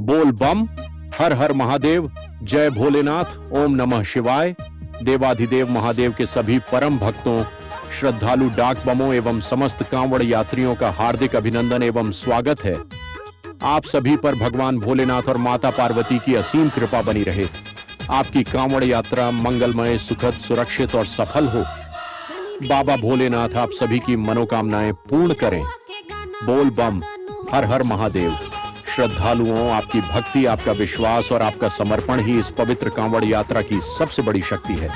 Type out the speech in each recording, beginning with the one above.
बोल बम। हर हर महादेव। जय भोलेनाथ। ओम नमः शिवाय। देवाधिदेव महादेव के सभी परम भक्तों, श्रद्धालु डाक बमों एवं समस्त कांवड़ यात्रियों का हार्दिक अभिनंदन एवं स्वागत है। आप सभी पर भगवान भोलेनाथ और माता पार्वती की असीम कृपा बनी रहे। आपकी कांवड़ यात्रा मंगलमय, सुखद, सुरक्षित और सफल हो। बाबा भोलेनाथ आप सभी की मनोकामनाएं पूर्ण करें। बोल बम। हर हर महादेव। श्रद्धालुओं, आपकी भक्ति, आपका विश्वास और आपका समर्पण ही इस पवित्र कांवड़ यात्रा की सबसे बड़ी शक्ति है।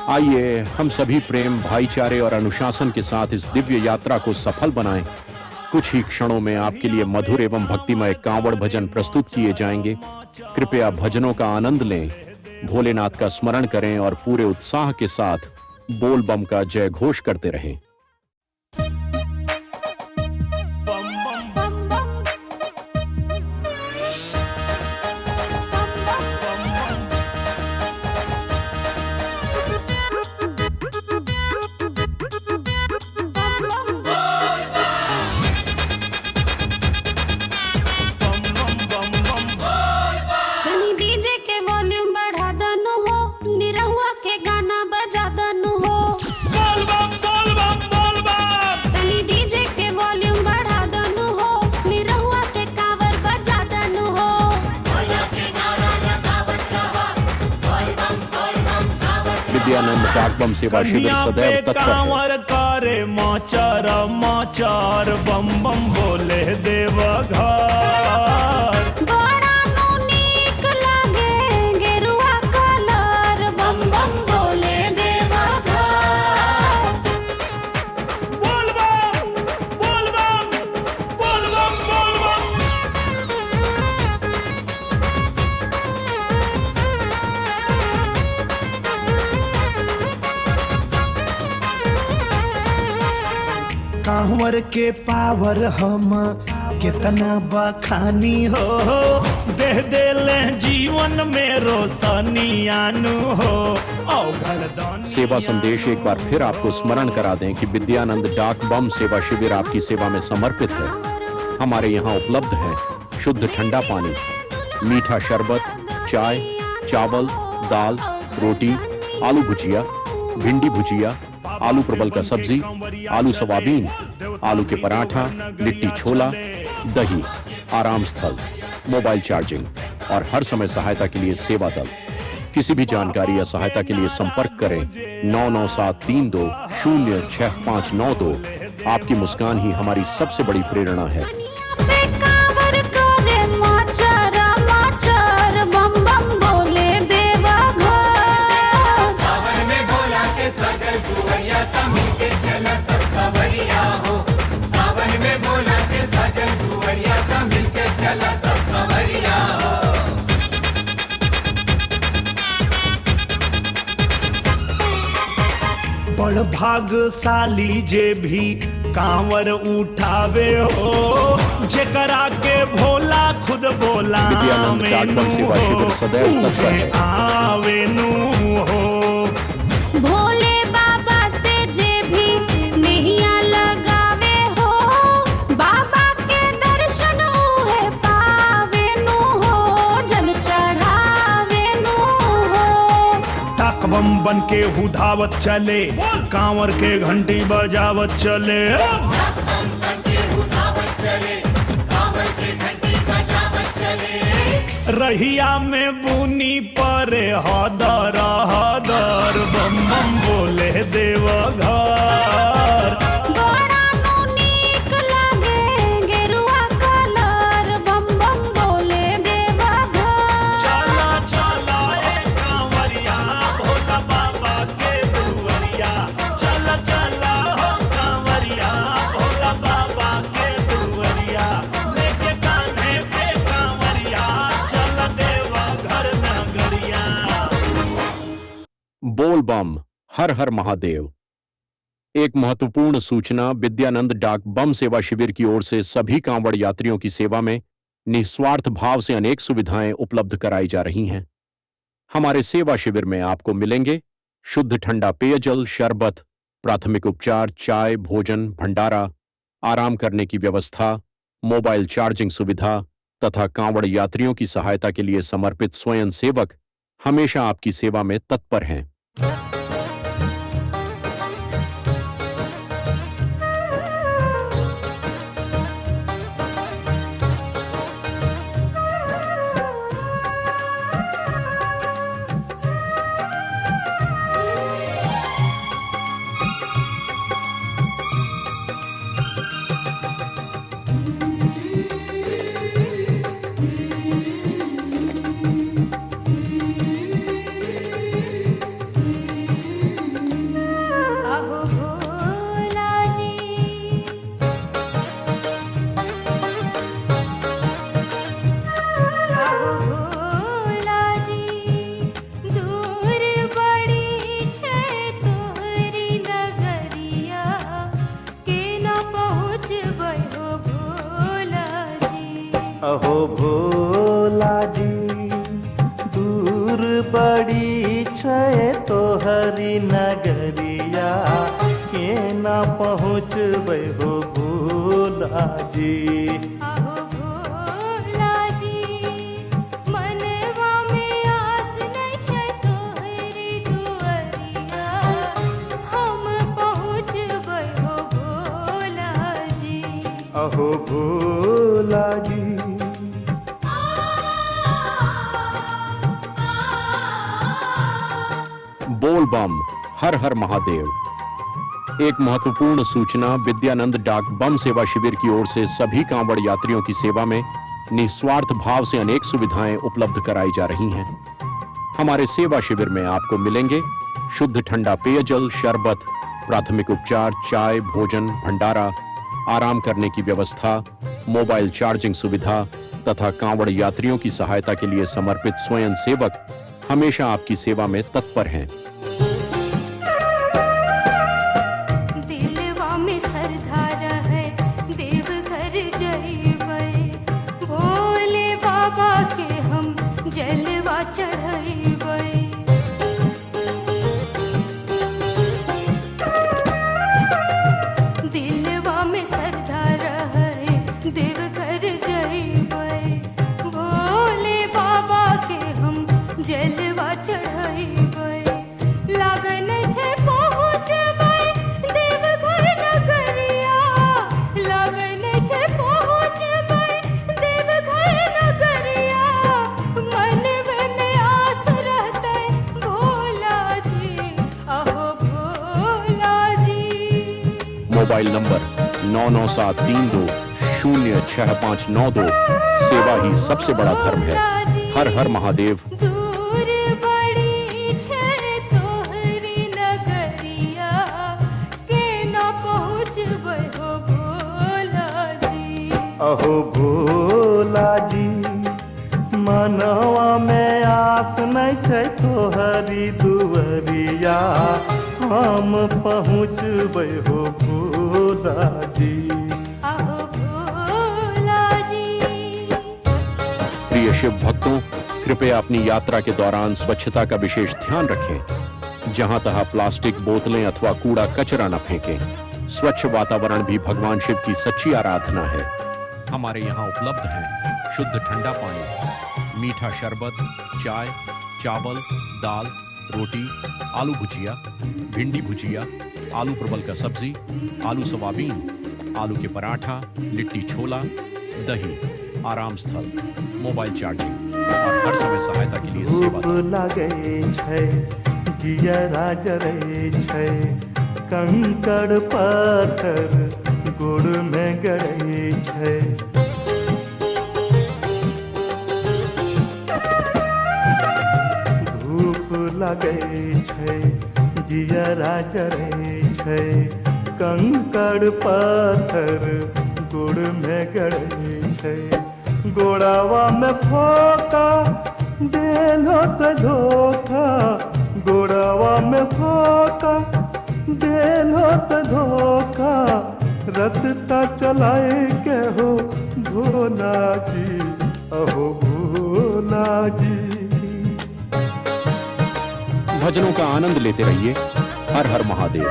आइए हम सभी प्रेम, भाईचारे और अनुशासन के साथ इस दिव्य यात्रा को सफल बनाएं। कुछ ही क्षणों में आपके लिए मधुर एवं भक्तिमय कांवड़ भजन प्रस्तुत किए जाएंगे। कृपया भजनों का आनंद लें, भोलेनाथ का स्मरण करें और पूरे उत्साह के साथ बोल बम का जय घोष करते रहें। विद्यानंद डाक बम सेवा शिविर सदैव तत्पर करे माचार बम बम बोले देवघर। बड़ा नीक लागे गेरुआ कलर बम बम बोले देवघर। बोल बम बोल बम बोल बम बोल बम। कांवर के पावर हम कितना बखानी हो, दे ले जीवन में रोशनी आनु हो। सेवा संदेश एक बार फिर आपको स्मरण करा दें कि विद्यानंद डाक बम सेवा शिविर आपकी सेवा में समर्पित है। हमारे यहाँ उपलब्ध है शुद्ध ठंडा पानी, मीठा शरबत, चाय, चावल, दाल, रोटी, आलू भुजिया, भिंडी भुजिया, आलू परवल का सब्जी, आलू सोयाबीन, आलू के पराठा, लिट्टी छोला, दही, आराम स्थल, मोबाइल चार्जिंग और हर समय सहायता के लिए सेवा दल। किसी भी जानकारी या सहायता के लिए संपर्क करें 9972206592। आपकी मुस्कान ही हमारी सबसे बड़ी प्रेरणा है। बम बम बोले देवघर। सावन में बोला के सजल कुंवरिया तमिल के चला सब खबरिया हो। सावन में बोला के सजल कुंवरिया तमिल के चला सब खबरिया हो। बड़ भागशाली जे भी कांवर उठावे हो, जेकरा के भोला खुद बोला विद्यानंद डाक बम सेवा शिविर सदैव तत्पर है। आवेनु हो। भोले बाबा से जे भी नैया लगावे हो, बाबा के दर्शन है पावेनु हो, जल चढ़ावेनु हो। डाक बम बन के हुधावत चले, कांवर के घंटी बजावत चले। रहिया में बुनी परे हदर हदर बम बम बोले देवघर। बड़ा नीक लागे गेरुआ कलर बम बम बोले देवघर। चला चला ए कांवरिया भोला बाबा के दुआरिया। चला चला हो कांवरिया भोला बाबा के दुआरिया। लेके कान्हे पे कांवरिया चला देवघर नगरिया। बोल बम। हर हर महादेव। एक महत्वपूर्ण सूचना विद्यानंद डाक बम सेवा शिविर की ओर से सभी कांवड़ यात्रियों की सेवा में निस्वार्थ भाव से अनेक सुविधाएं उपलब्ध कराई जा रही हैं। हमारे सेवा शिविर में आपको मिलेंगे शुद्ध ठंडा पेयजल, शरबत, प्राथमिक उपचार, चाय, भोजन, भंडारा, आराम करने की व्यवस्था, मोबाइल चार्जिंग सुविधा, तथा कांवड़ यात्रियों की सहायता के लिए समर्पित स्वयं सेवक हमेशा आपकी सेवा में तत्पर हैं। अहो भोला जी, अहो भोला जी, दूर बड़ी छे तोहरी नगरिया, के न पहुँचबै हो भोला जी। अहो भोला जी, दूर बड़ी छै तोहरी नगरिया, के ना पहुँचबै हो भोला जी। अहो भोला जी, मनवा में आस नहीं छै तोहरी दुआरिया, हम पहुँचबै हो भोला जी। अहो भोला जी, बोल बम, हर हर महादेव। एक महत्वपूर्ण सूचना विद्यानंद डाक बम सेवा शिविर की ओर से सभी कांवड़ यात्रियों की सेवा में निस्वार्थ भाव से अनेक सुविधाएं उपलब्ध कराई जा रही हैं। हमारे सेवा शिविर में आपको मिलेंगे शुद्ध ठंडा पेयजल, शरबत, प्राथमिक उपचार, चाय, भोजन, भंडारा, आराम करने की व्यवस्था, मोबाइल चार्जिंग सुविधा तथा कांवड़ यात्रियों की सहायता के लिए समर्पित स्वयं सेवक हमेशा आपकी सेवा में तत्पर हैं। दिलवा में श्रद्धा रहे देवघर जइबै, भोले बाबा के हम जलवा चढ़इबै। दिलवा में श्रद्धा रहे देवघर जइबै, भोले बाबा के हम जलवा चढ़इबै। लगन छै पहुँचबै देवघर नगरिया, लगन छै पहुँचबै देवघर नगरिया, मनवे में आस रहतै भोला जी। अहो भोला जी, मोबाइल नंबर 9973206592। सेवा ही सबसे बड़ा धर्म है। हर हर महादेव। दूर बड़ी छै तोहरी नगरिया, के न पहुँचबै हो भोला जी। अहो भोला जी, मनवा में आस नहीं छै तोहरी दुआरिया, हम पहुँचबै हो भोला जी। अहो भोला जी, प्रिय शिव भक्तों, कृपया अपनी यात्रा के दौरान स्वच्छता का विशेष ध्यान रखें। जहां तहां प्लास्टिक बोतलें अथवा कूड़ा कचरा न फेंकें। स्वच्छ वातावरण भी भगवान शिव की सच्ची आराधना है। हमारे यहाँ उपलब्ध है शुद्ध ठंडा पानी, मीठा शरबत, चाय, चावल, दाल, रोटी, आलू भुजिया, भिंडी भुजिया, आलू परवल का सब्जी, आलू सोयाबीन, आलू के पराठा, लिट्टी छोला, दही, आराम स्थल, मोबाइल चार्जिंग और हर समय सहायता के लिए सेवा। धूप लागे छै, जियरा जरे छै, कंकड़ पत्थर गोड़ में गड़े छै। धूप लागे छै, जियरा जरे छै, कंकड़ पत्थर गोड़ में गड़े छै। गोड़ावा में फोका देलो त धोखा, गोड़ावा में फोका देलो त धोखा, रास्ता चलाए के हो भोला जी। अहो भोला जी, भजनों का आनंद लेते रहिए। हर हर महादेव।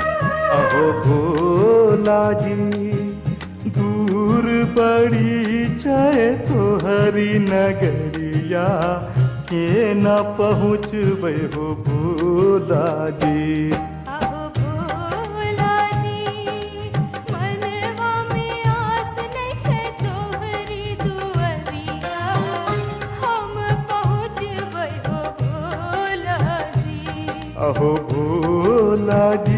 अहो भोला जी, दूर दूर बड़ी जय तोहरी नगरिया के न पहुँचबै हो भोला जी। अहो भोला जी, मनवा में आस नहीं छे तोहरी दुआरिया, हम पहुँचबै हो भोला जी। अहो भोला जी।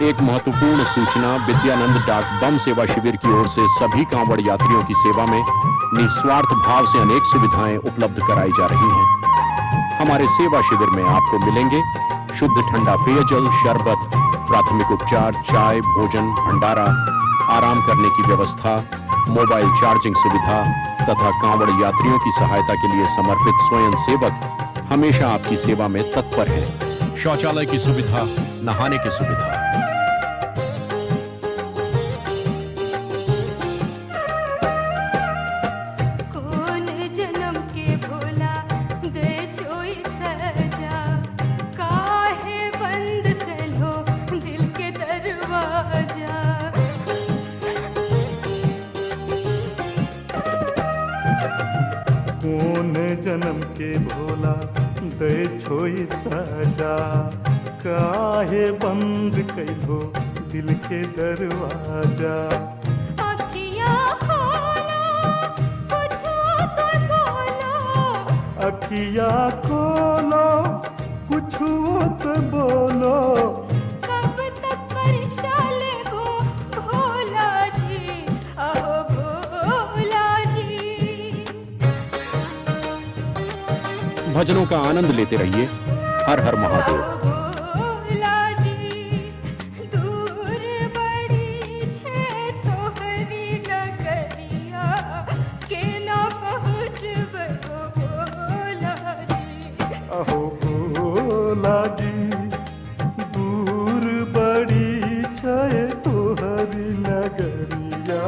एक महत्वपूर्ण सूचना विद्यानंद डाक बम सेवा शिविर की ओर से सभी कांवड़ यात्रियों की सेवा में निस्वार्थ भाव से अनेक सुविधाएं उपलब्ध कराई जा रही हैं। हमारे सेवा शिविर में आपको मिलेंगे शुद्ध ठंडा पेयजल, शरबत, प्राथमिक उपचार, चाय, भोजन, भंडारा, आराम करने की व्यवस्था, मोबाइल चार्जिंग सुविधा तथा कांवड़ यात्रियों की सहायता के लिए समर्पित स्वयं सेवक हमेशा आपकी सेवा में तत्पर है। शौचालय की सुविधा, नहाने की सुविधा। कौन जन्म के भोला दे जोई सजा, काहे बंद कलो दिल के दरवाजा। कौन जन्म के भोला दे छोई सजा, काहे बंद कैलो दिल के दरवाजा। अखियाँ खोलो, कुछो तो बोलो, अखिया खोलो कुछ तो बोलो। कब तक परीक्षा लेबो भोला जी, अहो भोला जी। भजनों का आनंद लेते रहिए। हर हर महादेव। भोला जी, दूर बड़ी छे तोहरी नगरिया, के न पहुँचबै हो भोला जी। अहो भोला जी, दूर बड़ी छे तोहरी नगरिया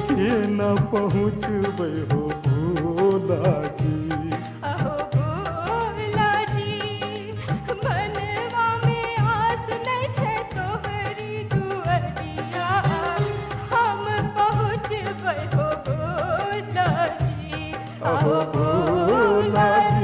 के न पहुँचबै हो भोला जी। अहो भोला जी, मनवा में आस नहीं छे तोहरी दुआरिया, हम पहुँचबै हो भोला जी। अहो भोला जी।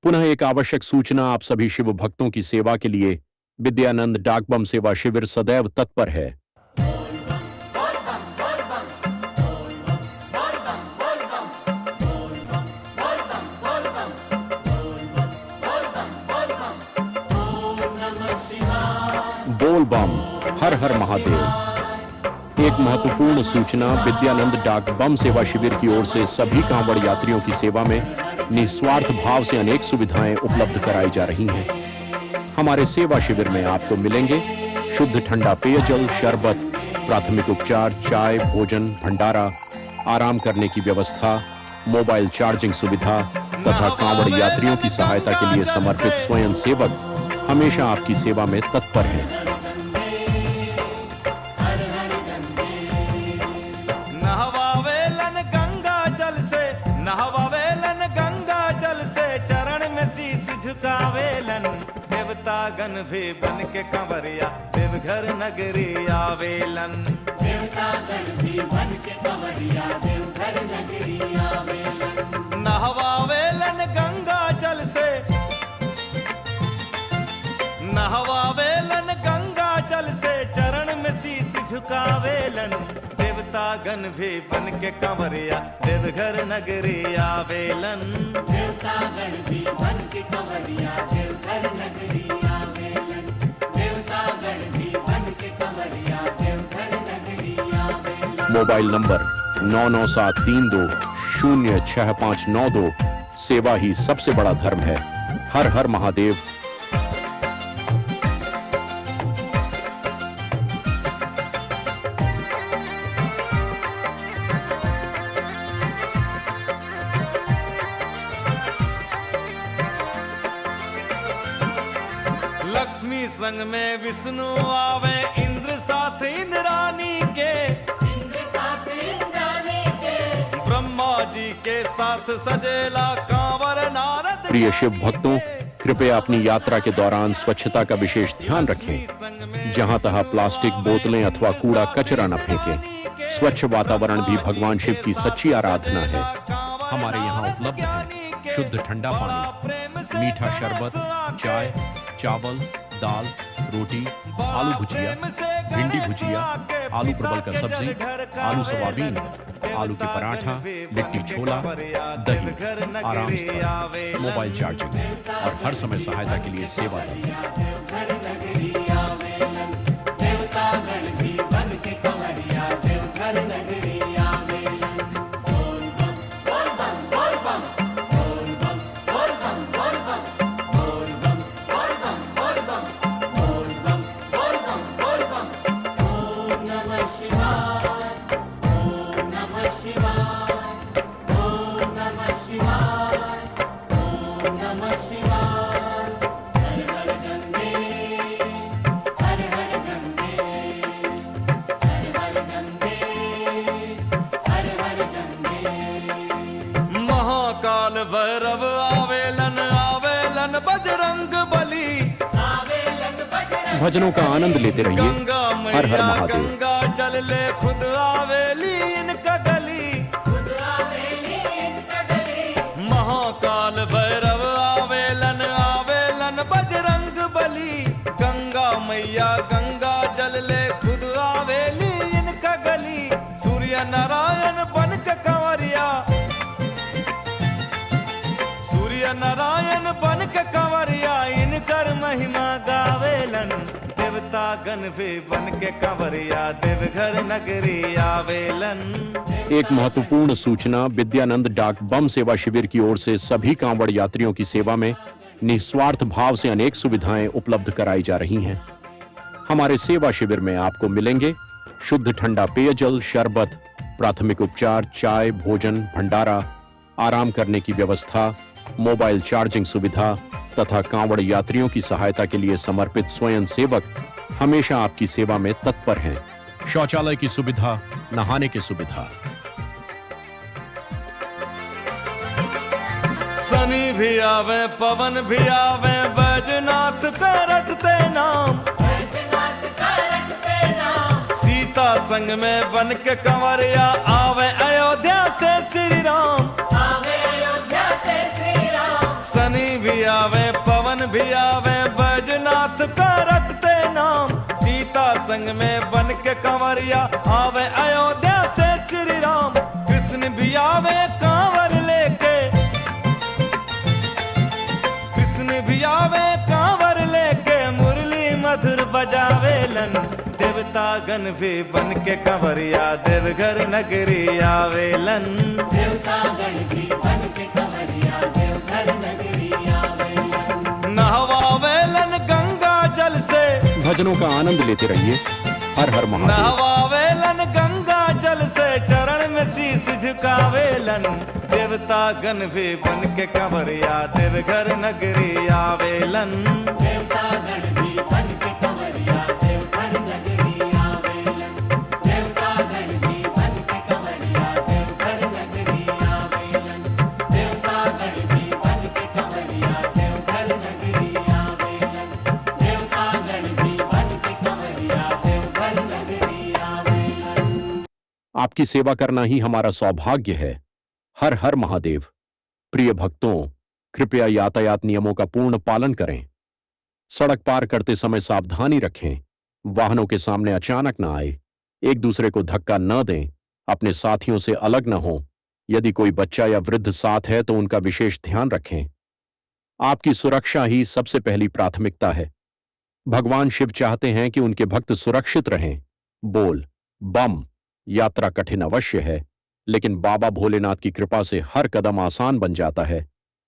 पुनः एक आवश्यक सूचना आप सभी शिव भक्तों की सेवा के लिए विद्यानंद डाक बम सेवा शिविर सदैव तत्पर है। बोल बम, हर हर महादेव। एक महत्वपूर्ण सूचना विद्यानंद डाक बम सेवा शिविर की ओर से सभी कांवड़ यात्रियों की सेवा में निस्वार्थ भाव से अनेक सुविधाएं उपलब्ध कराई जा रही हैं। हमारे सेवा शिविर में आपको मिलेंगे शुद्ध ठंडा पेयजल, शरबत, प्राथमिक उपचार, चाय, भोजन, भंडारा, आराम करने की व्यवस्था, मोबाइल चार्जिंग सुविधा तथा कांवड़ यात्रियों की सहायता के लिए समर्पित स्वयं सेवक हमेशा आपकी सेवा में तत्पर है। नहवावेलन गंगा जल से, नहवावेलन गंगा जल से, चरण में शीश झुकावेलन। देवतागण भी बन के कंवरिया देवघर नगरी आवेलन। देवतागण भी बन के कंवरिया देवघर नगरी आवेलन। नहवावेलन गंगा जल से, नहवावेलन गंगा जल से, चरण में शीश झुकावेलन। देवतागण भी बन के कंवरिया देवघर नगरी आवेलन। देवतागण भी बन के कंवरिया देवघर नगरी आवेलन। देवतागण भी बन के कंवरिया देवघर नगरी आवेलन। Mobile number 9973206592। सेवा ही सबसे बड़ा धर्म है। हर हर महादेव। लक्ष्मी संग में विष्णु आवे, इंद्र साथ इंद्रानी के, ब्रह्मा जी के साथ सजेला कांवर नारद। प्रिय शिव भक्तों, कृपया अपनी यात्रा के दौरान स्वच्छता का विशेष ध्यान रखें। जहां तहां प्लास्टिक बोतलें अथवा कूड़ा कचरा न फेंकें। स्वच्छ वातावरण भी भगवान शिव की सच्ची आराधना है। हमारे यहाँ उपलब्ध है शुद्ध ठंडा पानी, मीठा शरबत, चाय, चावल, दाल, रोटी, आलू भुजिया, भिंडी भुजिया, आलू परवल का सब्जी, आलू सोयाबीन, आलू के पराठा, लिट्टी छोला, दही, आराम स्थल, मोबाइल चार्जिंग और हर समय सहायता के लिए सेवा दें। महाकाल भैरव आवेलन, आवेलन बजरंग बली। भजनों का आनंद लेते रहिए। गंगा हर हर मैया महादेव। गंगा जल ले खुद आवेली इनका गली। महाकाल भैरव आवेलन, आवेलन बजरंग बली। गंगा मैया गंगा जल ले खुद आवेली इनका गली। सूर्य नारायण बन के कंवरिया, सूर्य नारायण बन के कंवरिया इनकर महिमा गावेलन। देवता गण भी बन के कंवरिया देवघर नगरी आवेलन। एक महत्वपूर्ण सूचना, विद्यानंद डाक बम सेवा शिविर की ओर से सभी कांवड़ यात्रियों की सेवा में निस्वार्थ भाव से अनेक सुविधाएं उपलब्ध कराई जा रही हैं। हमारे सेवा शिविर में आपको मिलेंगे शुद्ध ठंडा पेयजल, शरबत, प्राथमिक उपचार, चाय, भोजन, भंडारा, आराम करने की व्यवस्था, मोबाइल चार्जिंग सुविधा तथा कांवड़ यात्रियों की सहायता के लिए समर्पित स्वयं सेवक हमेशा आपकी सेवा में तत्पर हैं। शौचालय की सुविधा, नहाने की सुविधा। शनि भी आवे, पवन भी आवे, बैजनाथ का रटते नाम। सीता संग में बन के कंवरिया आवे अयोध्या से श्री राम। शनि भी आवे, पवन भी आवे, बैजनाथ का रटते नाम। सीता संग में बन के कंवरिया आवे अयोध्या से श्री राम। कृष्ण भी आवे कांवर लेके, कृष्ण भी आवे कांवर लेके, मुरली मधुर बजावेलन। देवता गण भी बन के कंवरिया देवघर नगरी आवेलन। देवता गण भी बन के कंवरिया देवघर नगरी आवेलन। नहवावेलन गंगा जल से, भजनों का आनंद लेते रहिए। हर हर महादेव। नहवावेलन गंगा जल से, चरण में शीश झुकावेलन। देवता गण भी बन के कंवरिया देवघर नगरी आवेलन। देवता गण भी बन के कंवरिया देवघर नगरी आवेलन। देवता गण भी बन के कंवरिया देवघर नगरी आवेलन। देवता गण भी बन के कंवरिया देवघर नगरी आवेलन। देवता गण भी बन के कंवरिया देवघर नगरी आवेलन। आपकी सेवा करना ही हमारा सौभाग्य है। हर हर महादेव। प्रिय भक्तों, कृपया यातायात नियमों का पूर्ण पालन करें। सड़क पार करते समय सावधानी रखें। वाहनों के सामने अचानक न आए। एक दूसरे को धक्का न दें। अपने साथियों से अलग न हों। यदि कोई बच्चा या वृद्ध साथ है तो उनका विशेष ध्यान रखें। आपकी सुरक्षा ही सबसे पहली प्राथमिकता है। भगवान शिव चाहते हैं कि उनके भक्त सुरक्षित रहें। बोल बम। यात्रा कठिन अवश्य है, लेकिन बाबा भोलेनाथ की कृपा से हर कदम आसान बन जाता है।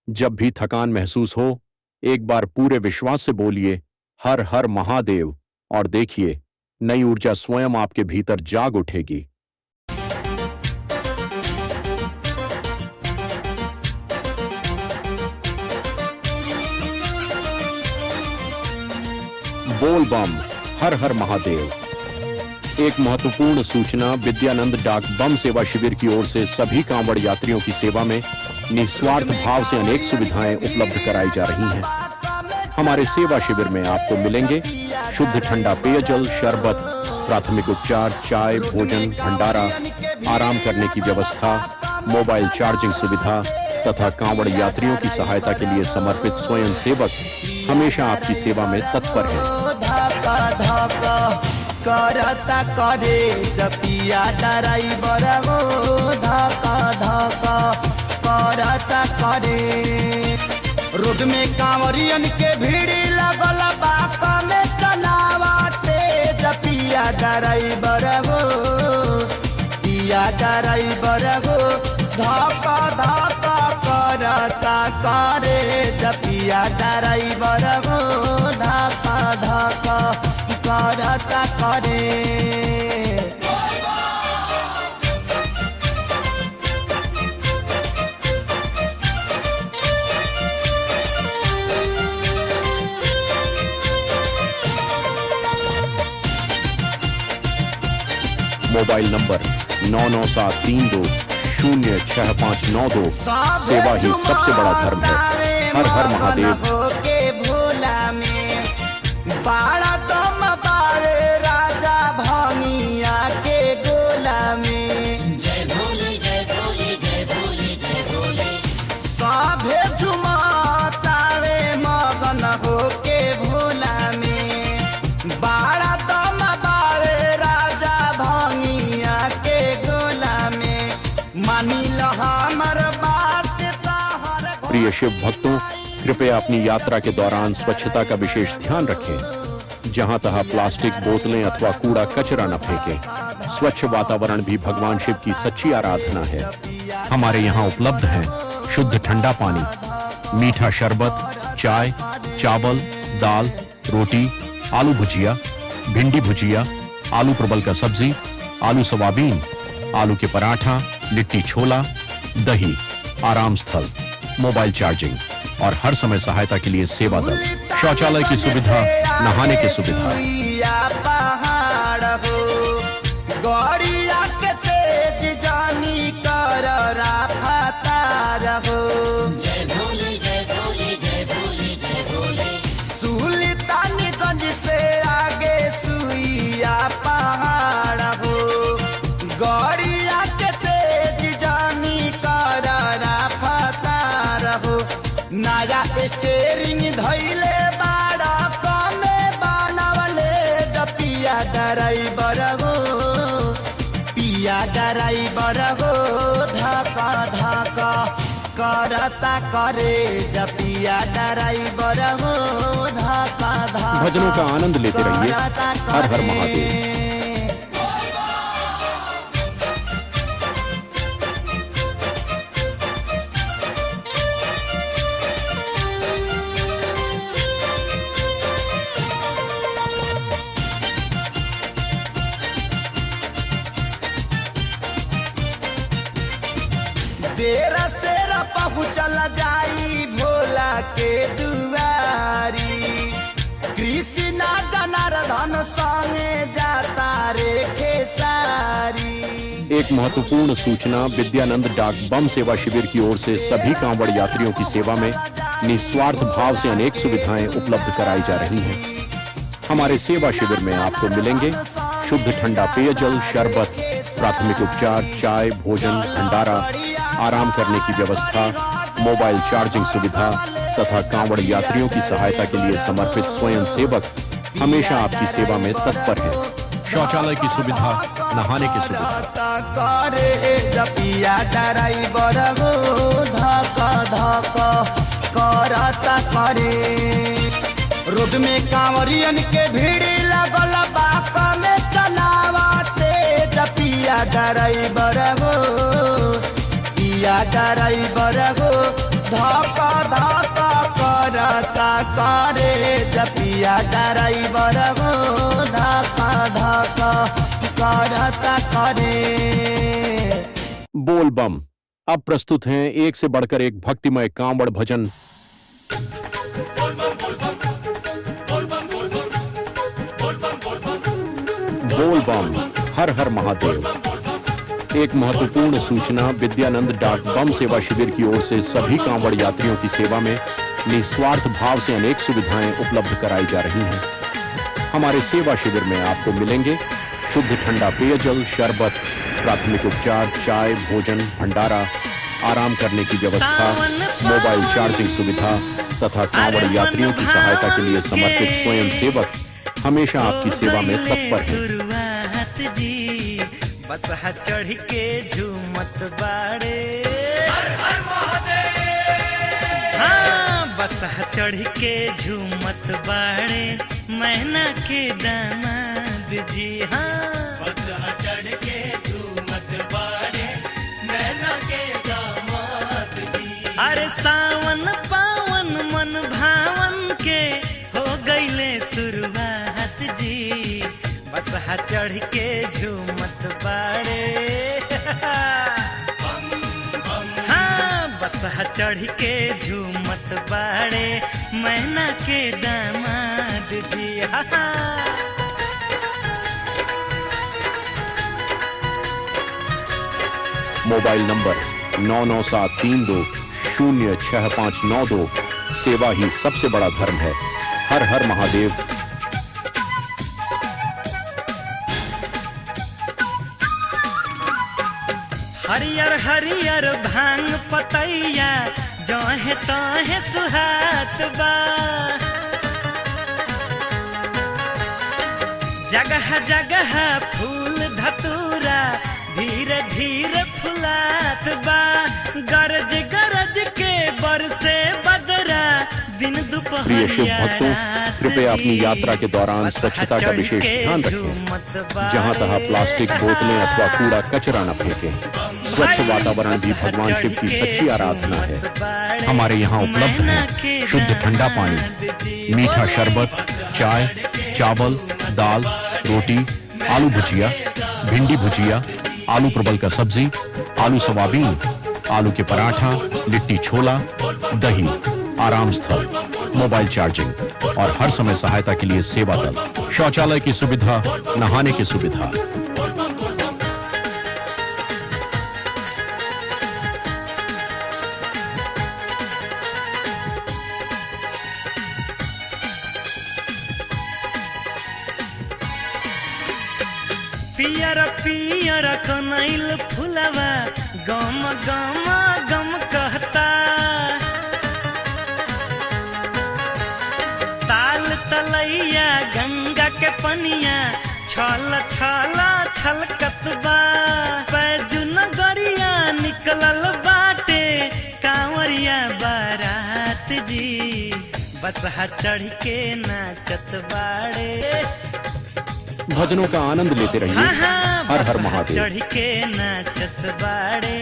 जब भी थकान महसूस हो, एक बार पूरे विश्वास से बोलिए हर हर महादेव और देखिए नई ऊर्जा स्वयं आपके भीतर जाग उठेगी। बोल बम, हर हर महादेव। एक महत्वपूर्ण सूचना, विद्यानंद डाक बम सेवा शिविर की ओर से सभी कांवड़ यात्रियों की सेवा में निस्वार्थ भाव से अनेक सुविधाएं उपलब्ध कराई जा रही हैं। हमारे सेवा शिविर में आपको मिलेंगे शुद्ध ठंडा पेयजल, शरबत, प्राथमिक उपचार, चाय, भोजन, भंडारा, आराम करने की व्यवस्था, मोबाइल चार्जिंग सुविधा तथा कांवड़ यात्रियों की सहायता के लिए समर्पित स्वयं सेवक हमेशा आपकी सेवा में तत्पर हैं। धका धका करता करे जपिया ड्राइवर हो, धका धका करता करे। रोड में कांवरियन के भीड़ लगल बाका में चलावते जपिया ड्राइवर हो, पिया ड्राइवर हो। धका धका करता करे जपिया ड्राइवर हो, धका धका करता करे। Mobile number 9973206592। सेवा ही सबसे बड़ा धर्म है। हर हर महादेव। के भोला में बाड़ा दम बावे राजा भनिया के गोला में। जय भोले जय भोले जय भोले जय भोले। सभे झुमतावे मगन हो के भोला में बाड़ा दम बावे राजा भनिया के गोला में। मानी लो हमर बात तहर प्रिय शिव भक्तों, कृपया अपनी यात्रा के दौरान स्वच्छता का विशेष ध्यान रखें। जहां तहां प्लास्टिक बोतलें अथवा कूड़ा कचरा न फेंकें। स्वच्छ वातावरण भी भगवान शिव की सच्ची आराधना है। हमारे यहाँ उपलब्ध है शुद्ध ठंडा पानी, मीठा शरबत, चाय, चावल, दाल, रोटी, आलू भुजिया, भिंडी भुजिया, आलू परवल का सब्जी, आलू सोयाबीन, आलू के पराठा, लिट्टी छोला, दही, आराम स्थल, मोबाइल चार्जिंग और हर समय सहायता के लिए सेवा दल, शौचालय की सुविधा, नहाने की सुविधा। सुइया पहाड़ हो, गौड़िया के तेज जानी कर राफतार हो। जय भोले जय भोले जय भोले जय भोले। सुल्तानगंज से आगे सुइया पहाड़ हो, गौड़िया के तेज जानी कर राफतार हो। नया स्टेरिंग धैले बाड़ा कमे बनावले जपिया ड्राइवर हो, पिया ड्राइवर हो। धका धका करता करे जपिया ड्राइवर हो, धका धका भजनों का आनंद लेते रहिए। करता हर हर करे। महादेव। देर सेर पहुँचल जाई भोला के दुआरी। कृष्णा जनार्दन संगे जाता रे खेसारी। एक महत्वपूर्ण सूचना, विद्यानंद डाक बम सेवा शिविर की ओर से सभी कांवड़ यात्रियों की सेवा में निस्वार्थ भाव से अनेक सुविधाएं उपलब्ध कराई जा रही हैं। हमारे सेवा शिविर में आपको मिलेंगे शुद्ध ठंडा पेयजल, शरबत, प्राथमिक उपचार, चाय, भोजन, भंडारा, आराम करने की व्यवस्था, मोबाइल चार्जिंग सुविधा तथा कांवड़ यात्रियों की सहायता के लिए समर्पित स्वयं सेवक हमेशा आपकी सेवा में तत्पर हैं। शौचालय की सुविधा, नहाने की सुविधा। करे जपिया ड्राइवर हो, धका धका करता करे। रोड में कांवरियन के भीड़ लगल बाका में चलावते जपिया ड्राइवर हो, पिया ड्राइवर हो। धका धका करता करे जपिया ड्राइवर हो, धका धका करता करे। बोल बम। अब प्रस्तुत हैं एक से बढ़कर एक भक्तिमय कांवड़ भजन। बोल बम, हर हर महादेव। एक महत्वपूर्ण सूचना, विद्यानंद डाक बम सेवा शिविर की ओर से सभी कांवड़ यात्रियों की सेवा में निस्वार्थ भाव से अनेक सुविधाएं उपलब्ध कराई जा रही हैं। हमारे सेवा शिविर में आपको मिलेंगे शुद्ध ठंडा पेयजल, शरबत, प्राथमिक उपचार, चाय, भोजन, भंडारा, आराम करने की व्यवस्था, मोबाइल चार्जिंग सुविधा तथा कांवड़ यात्रियों की सहायता के लिए समर्पित स्वयं सेवक हमेशा आपकी सेवा में तत्पर हैं। शुरुआत जी बस चढ़ के झूमत बाड़े, हाँ बस चढ़ के झूमत बाड़े मैना के दामाद जी, हाँ बस चढ़ के झूमत बाड़े मैना के दामाद जी। अरे सावन पावन मन भावन के हो गईले शुरुआत जी, बस चढ़ के झूमत बाड़े, हाँ बस चढ़ के झूमत बाड़े मैना के दामाद जी, हाँ। Mobile number 9973206592। सेवा ही सबसे बड़ा धर्म है। हर हर महादेव। हरियर हरियर भांग पतैया जहे तहे सुहात बा, जगह जगह फूल धतूरा धीरे धीरे फुलात बा, गरज गरज के बरसे बदरा दिन प्रिय शिव भक्तों, कृपया अपनी यात्रा के दौरान स्वच्छता का विशेष ध्यान रखें। जहां तहां प्लास्टिक बोतलें अथवा कूड़ा कचरा न फेंकें। स्वच्छ वातावरण भी भगवान शिव की सच्ची आराधना है। हमारे यहाँ उपलब्ध है शुद्ध ठंडा पानी, मीठा शरबत, चाय, चावल, दाल, रोटी, आलू भुजिया, भिंडी भुजिया, आलू परवल का सब्जी, आलू सोयाबीन, आलू के पराठा, लिट्टी छोला, दही, आराम स्थल, मोबाइल चार्जिंग और हर समय सहायता के लिए सेवा दल, शौचालय की सुविधा, नहाने की सुविधा। पियर पियर कनैल फुलवा गम गम गम कहता, ताल तलैया गंगा के पनिया छल छल छलकत बा, बैजू नगरिया निकलल बाटे कांवरिया बारात जी, बस चढ़ के नाचत बाड़े। भजनों का आनंद लेते रहिए। हर हर महादेव। चढ़ के नाचत बाड़े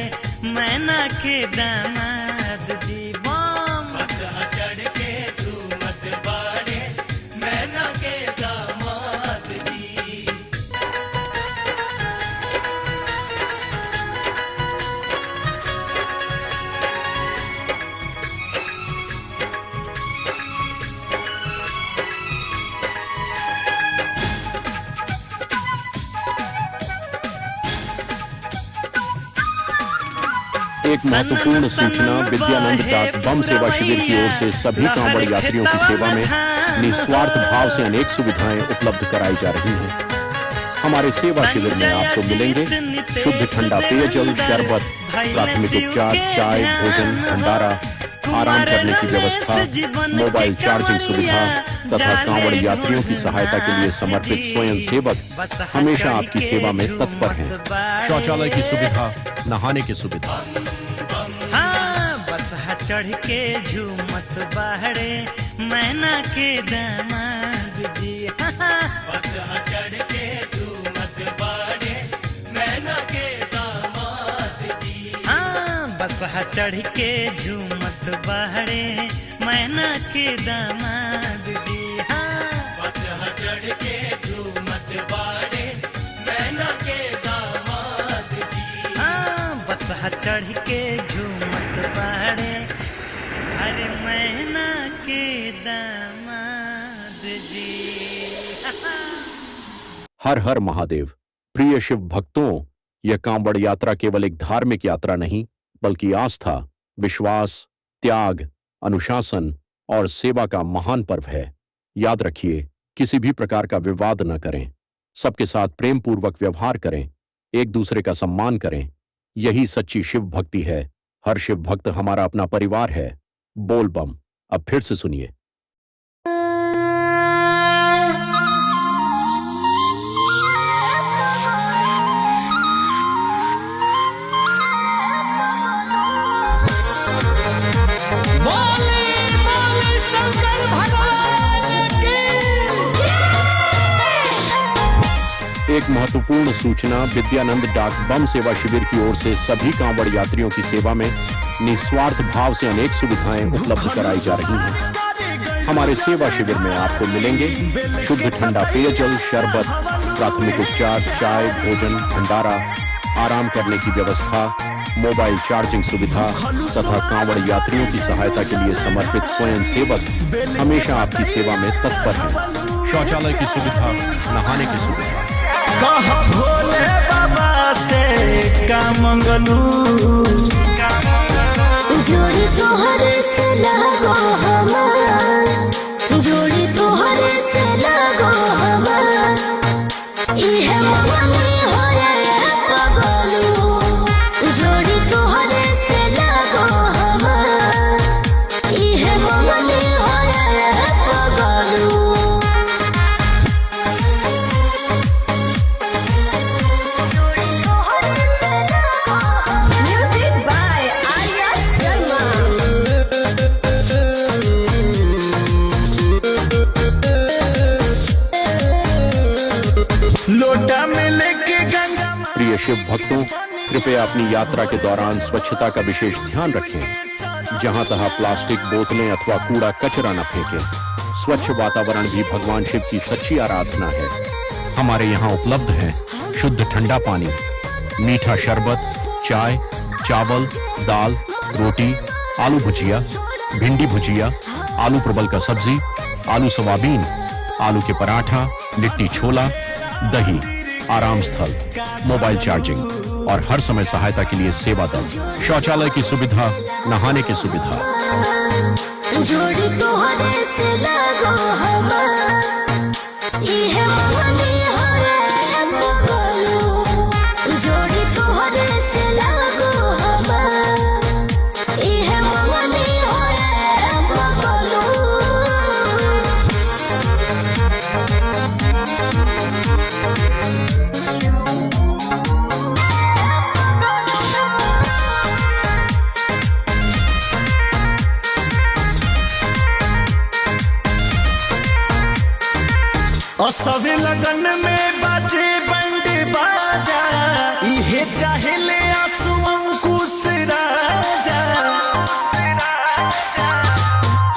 मैना के दामाद जी, बम चढ़ के झूमत बाड़े मैना के दामाद जी। एक महत्वपूर्ण सूचना, विद्यानंद डाक बम सेवा शिविर की ओर से सभी कांवड़ यात्रियों की सेवा में निस्वार्थ भाव से अनेक सुविधाएं उपलब्ध कराई जा रही हैं। हमारे सेवा शिविर में आपको मिलेंगे शुद्ध ठंडा पेयजल, शरबत, प्राथमिक उपचार, चाय, भोजन, भंडारा, आराम करने की व्यवस्था, मोबाइल चार्जिंग सुविधा तथा कांवड़ यात्रियों की सहायता के लिए समर्पित स्वयं सेवक हमेशा आपकी सेवा में तत्पर हैं। शौचालय की सुविधा, नहाने की सुविधा। हाँ बस चढ़ के झूमत बाड़े मैना के दामाद जी, बस चढ़ के झूमत बाड़े मैना के दामाद जी, हाँ बस चढ़ के झूमत बाड़े मैना के दामाद जी, हाँ बस चढ़ के झूमत बाड़े मैना के दामाद जी, हाँ बस चढ़ के झूमत बाड़े अरे मैना के दामाद जी। हर हर महादेव। प्रिय शिव भक्तों, यह कांवड़ यात्रा केवल एक धार्मिक यात्रा नहीं, बल्कि आस्था, विश्वास, त्याग, अनुशासन और सेवा का महान पर्व है। याद रखिए, किसी भी प्रकार का विवाद न करें, सबके साथ प्रेम पूर्वक व्यवहार करें, एक दूसरे का सम्मान करें। यही सच्ची शिव भक्ति है। हर शिव भक्त हमारा अपना परिवार है। बोल बम। अब फिर से सुनिए। एक महत्वपूर्ण सूचना विद्यानंद डाक बम सेवा शिविर की ओर से सभी कांवड़ यात्रियों की सेवा में निस्वार्थ भाव से अनेक सुविधाएं उपलब्ध कराई जा रही हैं। हमारे सेवा शिविर में आपको मिलेंगे शुद्ध ठंडा पेयजल, शरबत, प्राथमिक उपचार, चाय, भोजन, भंडारा, आराम करने की व्यवस्था, मोबाइल चार्जिंग सुविधा तथा कांवड़ यात्रियों की सहायता के लिए समर्पित स्वयं सेवक हमेशा आपकी सेवा में तत्पर हैं। शौचालय की सुविधा, नहाने की सुविधा। कहा भोले बाबा से का मंगलू, जोड़ी तोहरे से लगो हमार, जोड़ी तोहरे से लगो हमार, इहे मगनी होए पगलू, जोड़ी तोहरे से लगो हमार, इहे मगनी होए पगलू। लोटा में लेके गंगा। प्रिय शिव भक्तों, कृपया अपनी यात्रा के दौरान स्वच्छता का विशेष ध्यान रखें। जहां तहां प्लास्टिक बोतलें अथवा कूड़ा कचरा न फेंकें। स्वच्छ वातावरण भी भगवान शिव की सच्ची आराधना है। हमारे यहाँ उपलब्ध है शुद्ध ठंडा पानी, मीठा शरबत, चाय, चावल, दाल, रोटी, आलू भुजिया, भिंडी भुजिया, आलू परवल का सब्जी, आलू सोयाबीन, आलू के पराठा, लिट्टी छोला, दही, आराम स्थल, मोबाइल चार्जिंग और हर समय सहायता के लिए सेवा दल, शौचालय की सुविधा, नहाने की सुविधा। जोड़ी तोहरे से लगो हमार, इहे मगनी होए पगलू, जोड़ी तोहरे से लगो हमार, इहे मगनी होए पगलू। और सभी लगन में बाजे बंड बाजा, इहे चाहेले आंसू अंकुश राजा।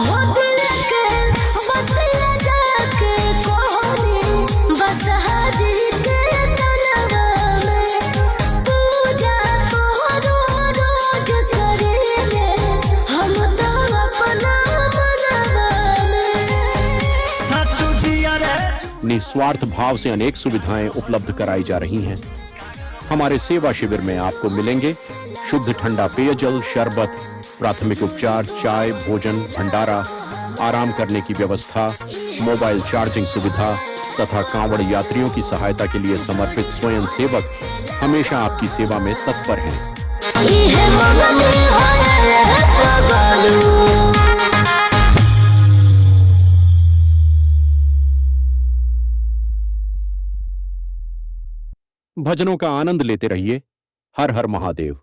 हो दिल के बदला जाके कोहनी, बस हाजी के तनवा में, पूजा तोहरो रोज करेले, हम तो अपना मनवा में। साचू जिया रे निस्वार्थ भाव से अनेक सुविधाएं उपलब्ध कराई जा रही हैं। हमारे सेवा शिविर में आपको मिलेंगे शुद्ध ठंडा पेयजल, शरबत, प्राथमिक उपचार, चाय, भोजन, भंडारा, आराम करने की व्यवस्था, मोबाइल चार्जिंग सुविधा तथा कांवड़ यात्रियों की सहायता के लिए समर्पित स्वयं सेवक हमेशा आपकी सेवा में तत्पर हैं। इहे मगनी होए पगलू। भजनों का आनंद लेते रहिए। हर हर महादेव।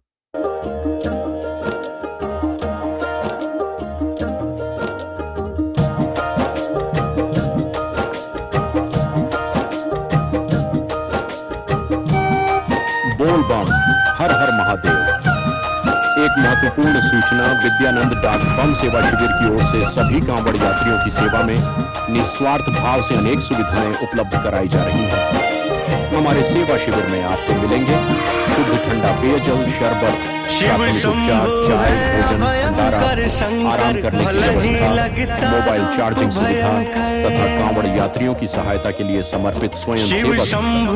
बोल बम। हर हर महादेव। एक महत्वपूर्ण सूचना विद्यानंद डाक बम सेवा शिविर की ओर से सभी कांवड़ यात्रियों की सेवा में निस्वार्थ भाव से अनेक सुविधाएं उपलब्ध कराई जा रही हैं। हमारे सेवा शिविर में आपको मिलेंगे शुद्ध ठंडा पेयजल, शरबत, प्राथमिक उपचार, चाय, भोजन, भंडारा, आराम करने की व्यवस्था, मोबाइल चार्जिंग सुविधा तथा कांवड़ यात्रियों की सहायता के लिए समर्पित स्वयं सेवक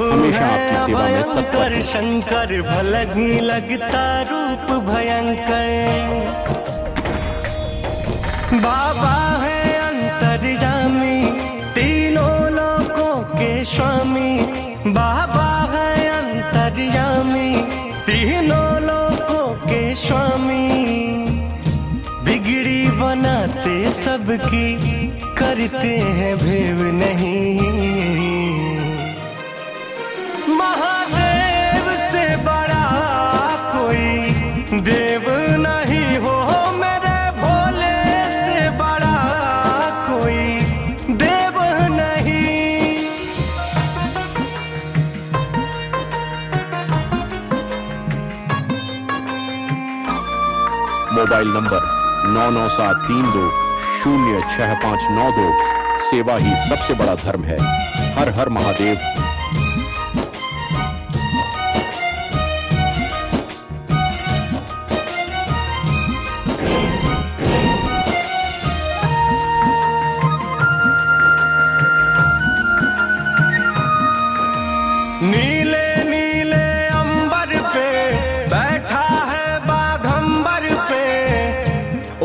हमेशा आपकी सेवा में तत्पर हैं। शंकर भलही लगता रूप भयंकर, बाबा है अंतर्यामी, तीनों लोकों के स्वामी। बाबा है अंतर्यामी, तीनों लोकों के स्वामी। बिगड़ी बनाते सबकी, करते हैं भेव नहीं। महादेव से बड़ा कोई देव नहीं हो, मेरे भोले से बड़ा कोई देव नहीं। Mobile number 9973206592। सेवा ही सबसे बड़ा धर्म है। हर हर महादेव। नीले नीले अंबर पे बैठा है बाघंबर पे,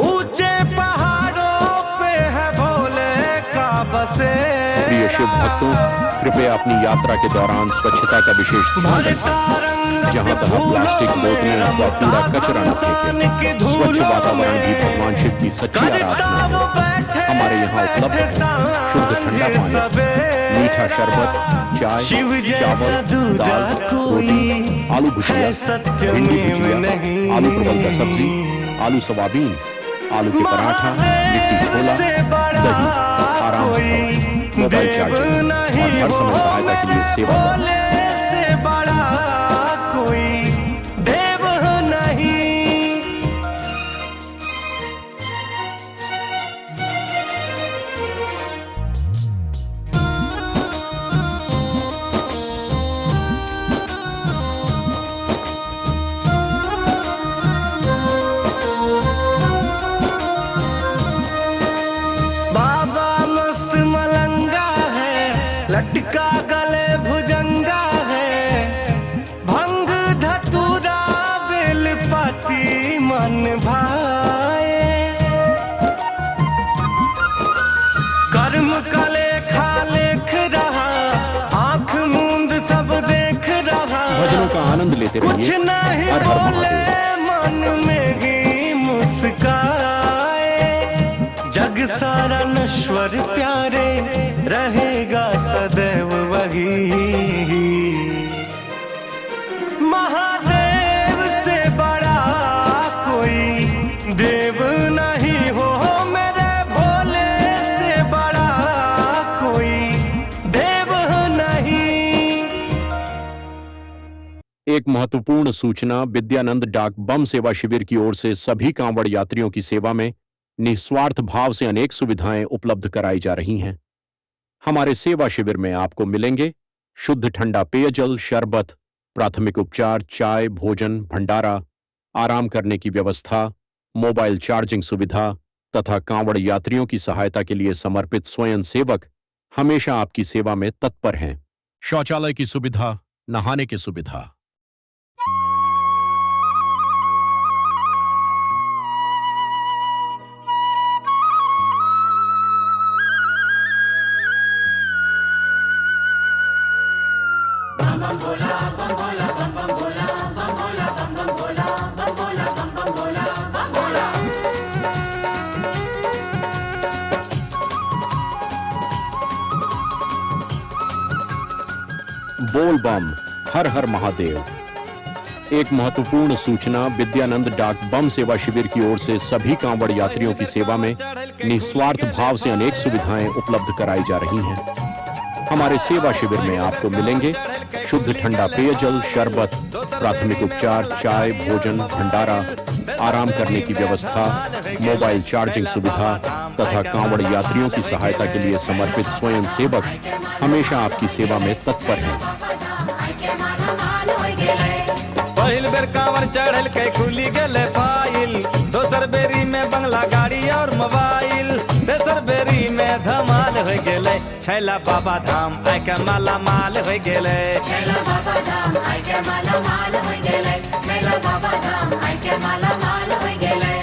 ऊंचे पहाड़ों पे है भोले का बसे। प्रिय शिव भक्तों, कृपया अपनी यात्रा के दौरान स्वच्छता का विशेष ध्यान रखें। जहां तहां प्लास्टिक बोतलें अथवा कूड़ा कचरा न फेंकें। स्वच्छ वातावरण भी भगवान शिव की सच्ची आराधना है। हमारे यहाँ उपलब्ध है शुद्ध ठंडा पानी, मीठा शरबत, चाय, चावल, दाल, रोटी, आलू भुजिया, भिंडी भुजिया, आलू परवल का सब्जी, आलू सोयाबीन, आलू के पराठा, लिट्टी छोला, दही, आराम से मोबाइल चार्जिंग और हर समय सहायता के लिए सेवा भोले से बड़ा कोई देव नहीं। बाबा मस्त मलंगा है, लटका गले भुजंगा है। भंग धतूरा बेलपति मन भाए, कर्म का लेखा लेख रहा, आंख मूंद सब देख रहा। भजनों का आनंद लेते कुछ रहिए। नहीं हर हर बोले, महादेव। मन में ही मुस्काए। जग सारा नश्वर प्यारे, रहेगा सदैव वही। महादेव से बड़ा कोई देव नहीं हो, मेरे भोले से बड़ा कोई देव नहीं। एक महत्वपूर्ण सूचना विद्यानंद डाक बम सेवा शिविर की ओर से सभी कांवड़ यात्रियों की सेवा में निस्वार्थ भाव से अनेक सुविधाएं उपलब्ध कराई जा रही हैं। हमारे सेवा शिविर में आपको मिलेंगे शुद्ध ठंडा पेयजल, शरबत, प्राथमिक उपचार, चाय, भोजन, भंडारा, आराम करने की व्यवस्था, मोबाइल चार्जिंग सुविधा तथा कांवड़ यात्रियों की सहायता के लिए समर्पित स्वयं सेवक हमेशा आपकी सेवा में तत्पर हैं। शौचालय की सुविधा, नहाने की सुविधा। बोल बम, हर हर महादेव। एक महत्वपूर्ण सूचना विद्यानंद डाक बम सेवा शिविर की ओर से सभी कांवड़ यात्रियों की सेवा में निस्वार्थ भाव से अनेक सुविधाएं उपलब्ध कराई जा रही हैं। हमारे सेवा शिविर में आपको मिलेंगे शुद्ध ठंडा पेयजल, शरबत, प्राथमिक उपचार, चाय, भोजन, भंडारा, आराम करने की व्यवस्था, मोबाइल चार्जिंग सुविधा तथा कांवड़ यात्रियों की सहायता के लिए समर्पित स्वयं सेवक हमेशा आपकी सेवा में तत्पर हैं। पहिल बेर कांवर चढ़ल के खुली गेले फाइल, दोसर बेरी में बंगला गाड़ी और मोबाइल, तेसर बेरी में धमाल हो गेले, छैला बाबा धाम आइ के माला माल हो गेले। छैला बाबा धाम आइ के माला माल हो गेले, छैला बाबा धाम आइ के माला माल हो गेले।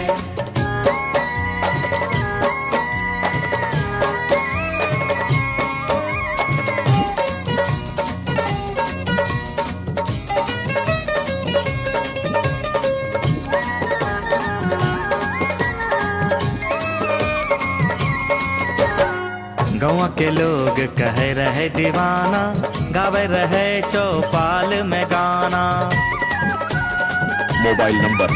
गाँव के लोग कहे रहे दीवाना, गावे रहे चौपाल में गाना। मोबाइल नंबर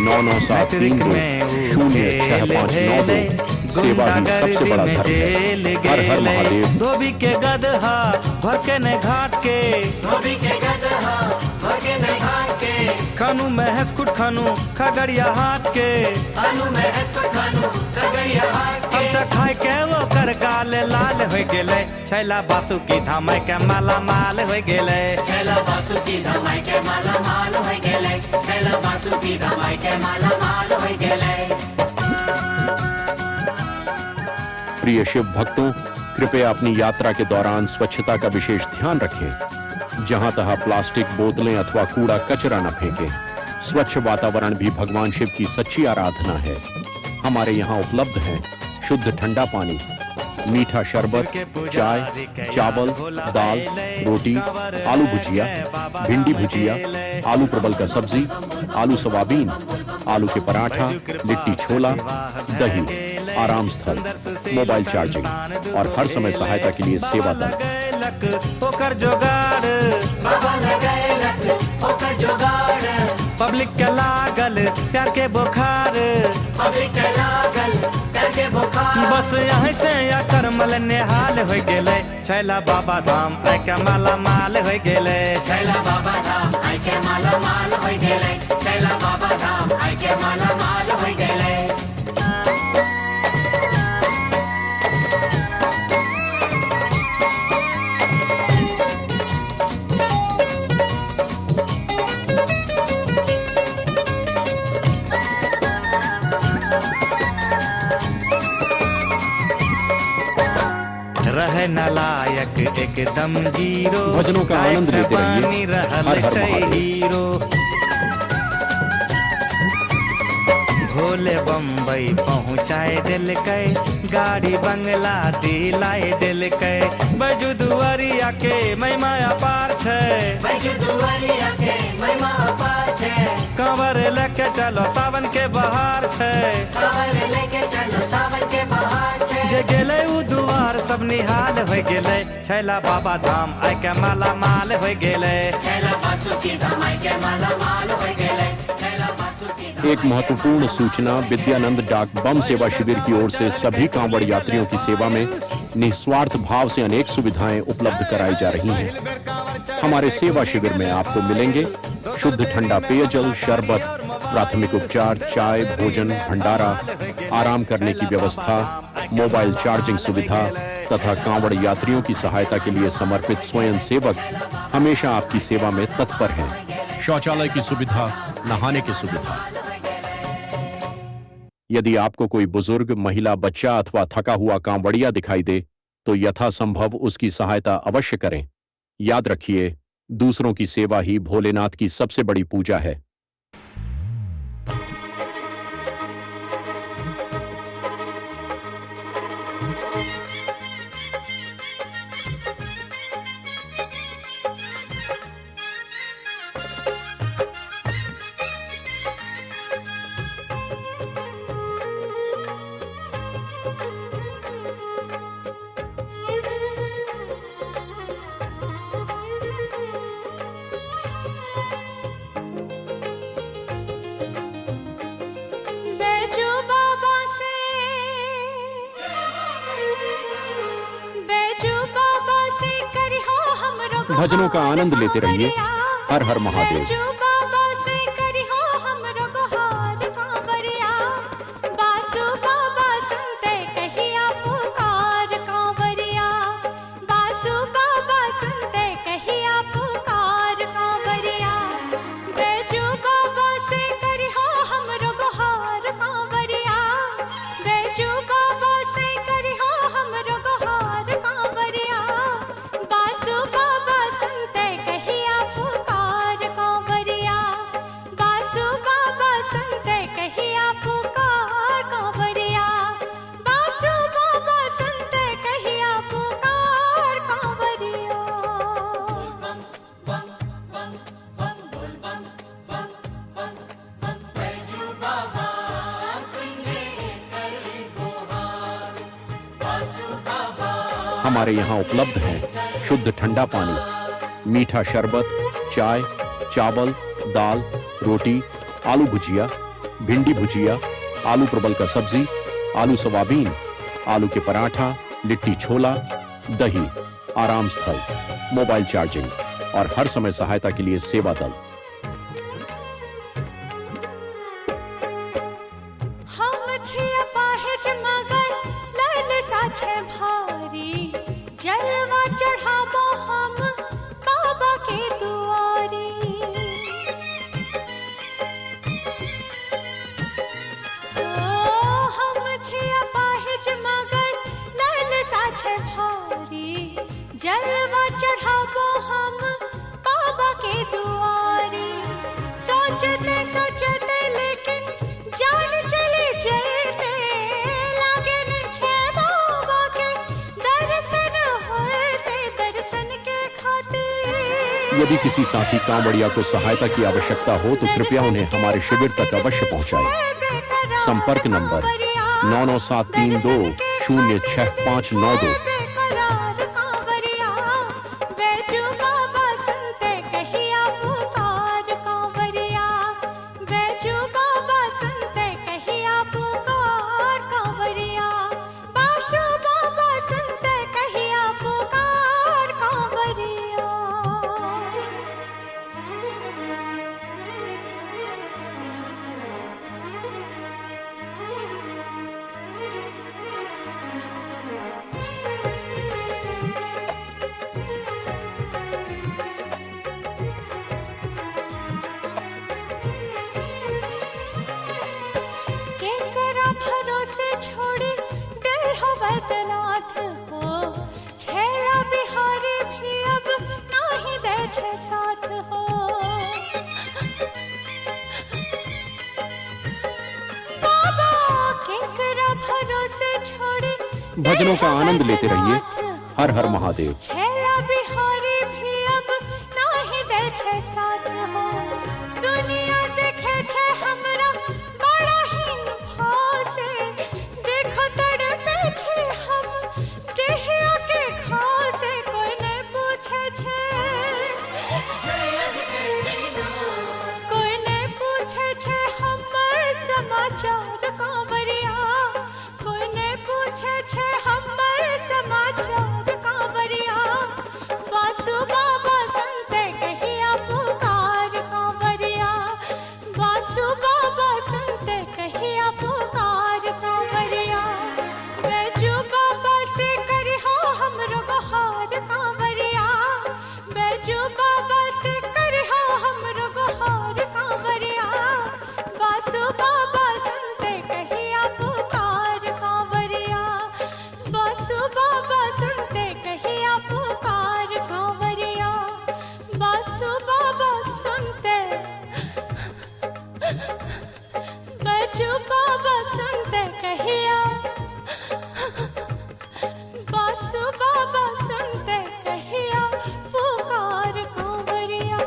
9973206592 सेवा ही सबसे बड़ा धर्म है। हर हर महादेव। धोबी के गदहा भर के ने घाट के, धोबी के गदहा भर के ने घाट के, खानू में हंसकुट खानू खगड़िया हाट के, खानू में हंसकुट खानू खगड़िया हाट के। अब तक खाए के वो कर गाल लाल हो गेले, छैला बासुकी धाम के माला माल हो गेले। छैला बासुकी धाम के माला माल हो गेले, छैला बासुकी धाम के माला माल हो गेले। प्रिय शिव भक्तों, कृपया अपनी यात्रा के दौरान स्वच्छता का विशेष ध्यान रखें। जहां तहां प्लास्टिक बोतलें अथवा कूड़ा कचरा न फेंकें। स्वच्छ वातावरण भी भगवान शिव की सच्ची आराधना है। हमारे यहाँ उपलब्ध है शुद्ध ठंडा पानी, मीठा शरबत, चाय, चावल, दाल, रोटी, आलू भुजिया, भिंडी भुजिया, आलू परवल का सब्जी, आलू सोयाबीन, आलू के पराठा, लिट्टी छोला, दही, आराम स्थल, मोबाइल चार्जिंग और हर समय सहायता के लिए सेवा दल। ओकर जोगाड़ बाबा लगाए लक ओकर जोगाड़, पब्लिक के लागल प्यार के बुखार, पब्लिक के लागल प्यार के बुखार। बस यहाँ से या करमल नेहाल हो गेले, छैला बाबा धाम आइ के माला माल हो गेले। छैला बाबा धाम आइ के माला माल हो गेले, छैला बाबा धाम आइ के माला माल हो गेले। रहे नालायक एकदम जीरो, भजनों का आनंद लेते रहिए। हर हर महादेव। हीरो भोले बम्बई पहुँचाए दिल के, गाड़ी बंगला दिलाए दिल के, बैजू दुआरिया के महिमा अपार छै, बैजू दुआरिया के महिमा अपार छै, कांवर लेके चलो सावन के बहार छै, कांवर लेके चलो सावन के बहार छै। जे गेले उ दुआर सब निहाल हो गेले, छैला बाबा धाम आइ के माला माल हो गेले। छैला बासुकी धाम आइ के माला माल हो गेले, छैला बासुकी धाम। एक महत्वपूर्ण सूचना, विद्यानंद डाक बम सेवा शिविर की ओर से सभी कांवड़ यात्रियों की सेवा में निस्वार्थ भाव से अनेक सुविधाएं उपलब्ध कराई जा रही हैं। हमारे सेवा शिविर में आपको मिलेंगे शुद्ध ठंडा पेयजल, शरबत, प्राथमिक उपचार, चाय, भोजन, भंडारा, आराम करने की व्यवस्था, मोबाइल चार्जिंग सुविधा तथा कांवड़ यात्रियों की सहायता के लिए समर्पित स्वयं सेवक हमेशा आपकी सेवा में तत्पर हैं। शौचालय की सुविधा, नहाने की सुविधा। यदि आपको कोई बुजुर्ग, महिला, बच्चा अथवा थका हुआ कांवड़िया दिखाई दे तो यथासंभव उसकी सहायता अवश्य करें। याद रखिए, दूसरों की सेवा ही भोलेनाथ की सबसे बड़ी पूजा है। भजनों का आनंद लेते रहिए। हर हर महादेव। बैजू हमारे यहाँ उपलब्ध हैं शुद्ध ठंडा पानी, मीठा शरबत, चाय, चावल, दाल, रोटी, आलू भुजिया, भिंडी भुजिया, आलू परवल का सब्जी, आलू सोयाबीन, आलू के पराठा, लिट्टी छोला, दही, आराम स्थल, मोबाइल चार्जिंग और हर समय सहायता के लिए सेवा दल। हम छिया पाहिज मगर लाल साछे भारी, जलवा चढ़ाबो हम बाबा के दुआरी। हम छिया पाहिज मगर लाल साछे भारी, जलवा चढ़ाबो हम बाबा के दुआरी। सोचते सोचते लेकिन जान चली जेते, लागे न छे बाबा के दर्शन होते, दर्शन के खातिर। यदि किसी साथी कांवड़िया को सहायता की आवश्यकता हो तो कृपया उन्हें हमारे शिविर तक अवश्य पहुंचाएं। संपर्क नंबर 99732 06592। बेकरार कांवरिया, बैजू बाबा सुनते कहिया पुकार कांवरिया, बैजू बाबा सुनते कहिया पुकार कांवरिया, बासु बाबा सुनते कहिया पुकार कांवरिया। केकरा भरोसे छोड़ी दे हो वैद्यनाथ हो, छेला बिहारी भी अब नाही दे छे साथ हो। बाबा केकरा भरोसे छोड़ी भजनों का आनंद लेते रहिए। हर हर महादेव। छेला बिहारी भी अब नाही दे छे साथ हो। दुनिया देखे छे हमरा बड़ा हीन भाव से, देखो तड़पे छे हम देहिया के घाव से। कोई ने पूछे छे, कोई ने पूछे छे हमर समाचार कांवरिया, कोई ने पूछे छे हमर समाचार कांवरिया। बासु बाबा सुनते कहिया पुकार कांवरिया, बासु बाबा सुनते कहिया पुकार कांवरिया। बैजू बाबा से करिहो हमरो गुहार कांवरिया, बैजू बाबा से करिहो हमरो गुहार कांवरिया। बासु बाबा सुनते कहिया पुकार कांवरिया, बासु बाबा सुनते कहिया पुकार कांवरिया, बासु बाबा सुनते, बैजू बाबा सुनते कहिया, बासु बाबा सुनते कहिया पुकार कांवरिया।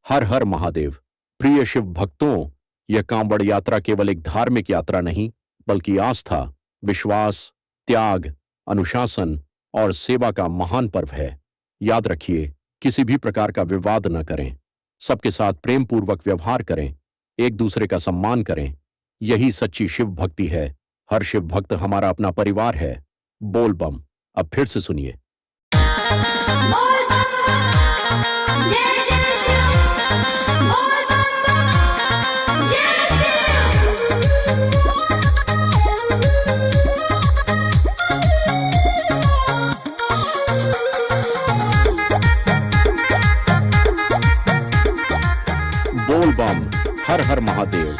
हर हर महादेव। प्रिय शिव भक्तों, यह कांवड़ यात्रा केवल एक धार्मिक यात्रा नहीं बल्कि आस्था, विश्वास, त्याग, अनुशासन और सेवा का महान पर्व है। याद रखिए, किसी भी प्रकार का विवाद न करें, सबके साथ प्रेम पूर्वक व्यवहार करें, एक दूसरे का सम्मान करें। यही सच्ची शिव भक्ति है। हर शिव भक्त हमारा अपना परिवार है। बोल बम। अब फिर से सुनिए। बोल बम बम, जय जय शिव। बोल बम बम, जय शिव। बोल बम। हर हर महादेव।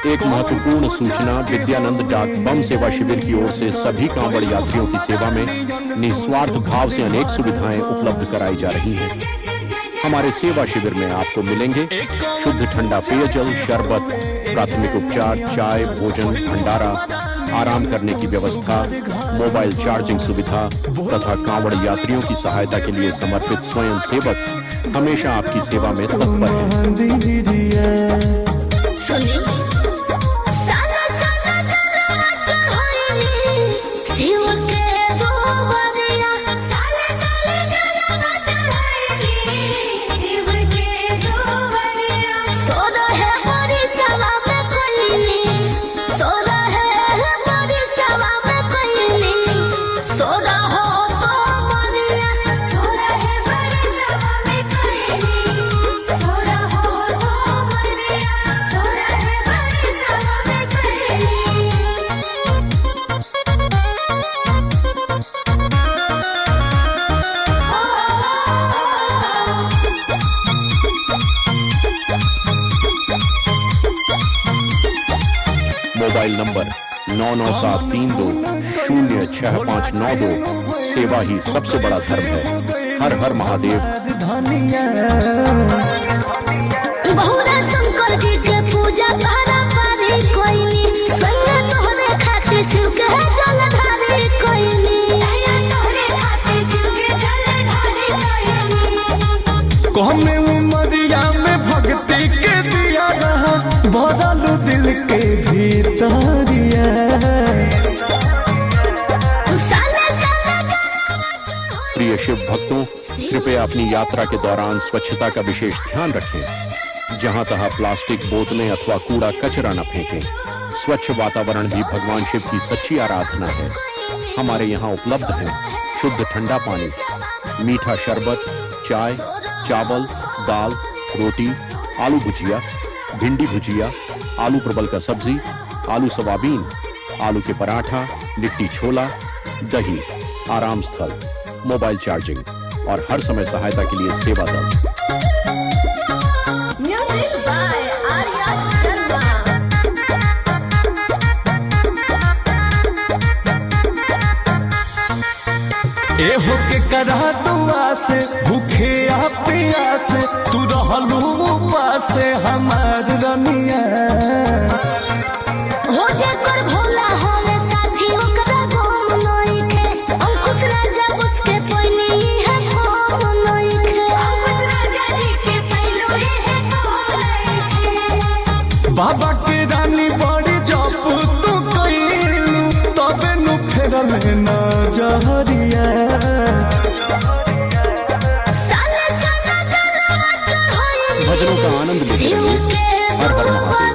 एक महत्वपूर्ण सूचना, विद्यानंद डाक बम सेवा शिविर की ओर से सभी कांवड़ यात्रियों की सेवा में निस्वार्थ भाव से अनेक सुविधाएं उपलब्ध कराई जा रही हैं। हमारे सेवा शिविर में आपको मिलेंगे शुद्ध ठंडा पेयजल, शरबत, प्राथमिक उपचार, चाय, भोजन, भंडारा, आराम करने की व्यवस्था, मोबाइल चार्जिंग सुविधा तथा कांवड़ यात्रियों की सहायता के लिए समर्पित स्वयं सेवक हमेशा आपकी सेवा में तत्पर हैं। सुनी साला साला जलवा चढ़ाईनी शिव के गोबर मोबाइल नंबर 9973206592। सेवा ही सबसे बड़ा धर्म है। हर हर महादेव। बहुरा शंकर जी के पूजा पारा पारी कोई नी, संगे तोहरे खातिर शिव के जल ढारी कोई नी, संगे तोहरे खातिर शिव के जल ढारी कोई नी। कौने उमरिया में भक्ति के दिया रहा भरल दिल के भीतरिया। प्रिय शिव भक्तों, कृपया अपनी यात्रा के दौरान स्वच्छता का विशेष ध्यान रखें। जहां तहां प्लास्टिक बोतलें अथवा कूड़ा कचरा न फेंकें। स्वच्छ वातावरण भी भगवान शिव की सच्ची आराधना है। हमारे यहाँ उपलब्ध है शुद्ध ठंडा पानी, मीठा शरबत, चाय, चावल, दाल, रोटी, आलू भुजिया, भिंडी भुजिया, आलू परवल का सब्जी, आलू सोयाबीन, आलू के पराठा, लिट्टी छोला, दही, आराम स्थल, मोबाइल चार्जिंग और हर समय सहायता के लिए सेवा दल। Music by Arya Sharma. ए होके करा दुआ से भूखे आ प्यास, तू रहलू उपास हमार रनिया। हो जे कर भोला होवे साथी ओकरा गोम नई के, अंकुश राजा उसके पहले है गोम नई के, अंकुश राजा जी के पहले है गोम नई के। बाबा के रानी बड़ी जप तू कइलू, तबे नु फेरल ना जहरिया। भजनों का आनंद लेते रहिए। हर हर महादेव।